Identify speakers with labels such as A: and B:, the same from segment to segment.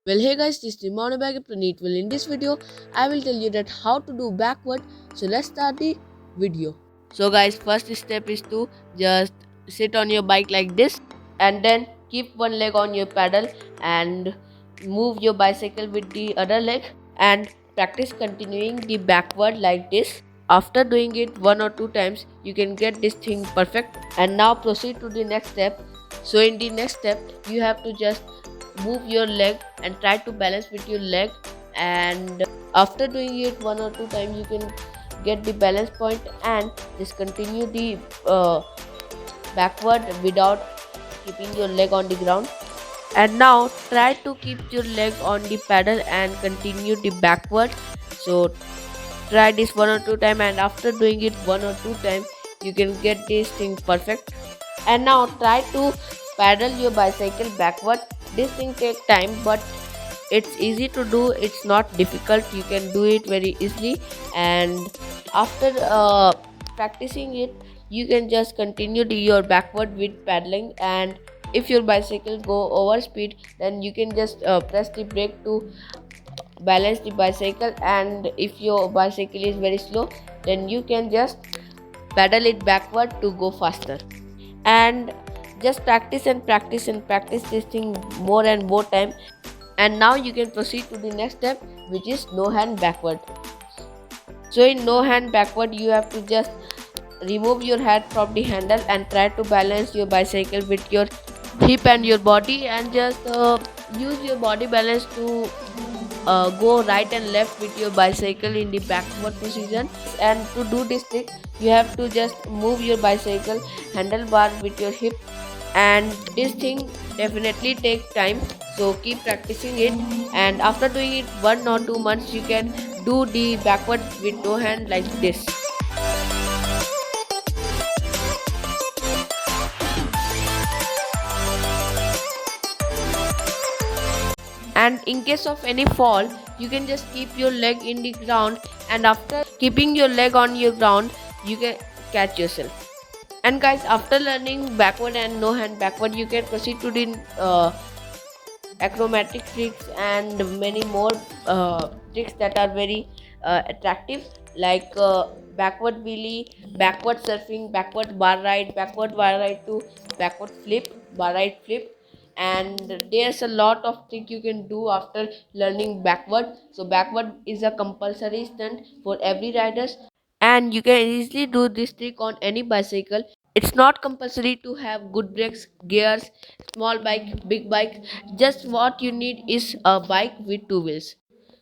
A: Well, hey guys, this is the mountain biker Praneet. Well, in this video, I will tell you that how to do backward. So let's start the video. So guys, first step is to just sit on your bike like this, and then keep one leg on your pedal and move your bicycle with the other leg and practice continuing the backward like this. After doing it one or two times, you can get this thing perfect. And now proceed to the next step. So in the next step, you have to just move your leg and try to balance with your leg, and after doing it one or two times you can get the balance point and just continue the backward without keeping your leg on the ground. And now try to keep your leg on the pedal and continue the backward. So try this one or two time, and after doing it one or two time you can get this thing perfect. And now try to pedal your bicycle backward. This thing take time, but it's easy to do. It's not difficult, you can do it very easily. And after practicing it, you can just continue your backward with paddling. And if your bicycle go over speed, then you can just press the brake to balance the bicycle. And if your bicycle is very slow, then you can just pedal it backward to go faster. And just practice and practice and practice this thing more and more time. And now you can proceed to the next step, which is no hand backward. So in no hand backward, you have to just remove your hand from the handle and try to balance your bicycle with your hip and your body, and just use your body balance to go right and left with your bicycle in the backward position. And to do this trick, you have to just move your bicycle handlebar with your hip, and this thing definitely take time, so keep practicing it. And after doing it 1 or 2 months, you can do the backward with no hand like this. And in case of any fall, you can just keep your leg in the ground, and after keeping your leg on your ground, you can catch yourself. And guys, after learning backward and no hand backward, you can proceed to the acrobatic tricks and many more tricks that are very attractive, like backward wheelie, backward surfing, backward bar ride to backward flip, bar ride flip. And there's a lot of things you can do after learning backward. So backward is a compulsory stunt for every riders, and you can easily do this trick on any bicycle. It's not compulsory to have good brakes, gears, small bike, big bike. Just what you need is a bike with two wheels.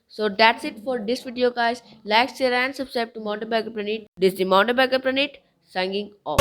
A: So that's it for this video, guys. Like, share, and subscribe to Mountain Biker Praneet. This is the Mountain Biker Praneet signing off.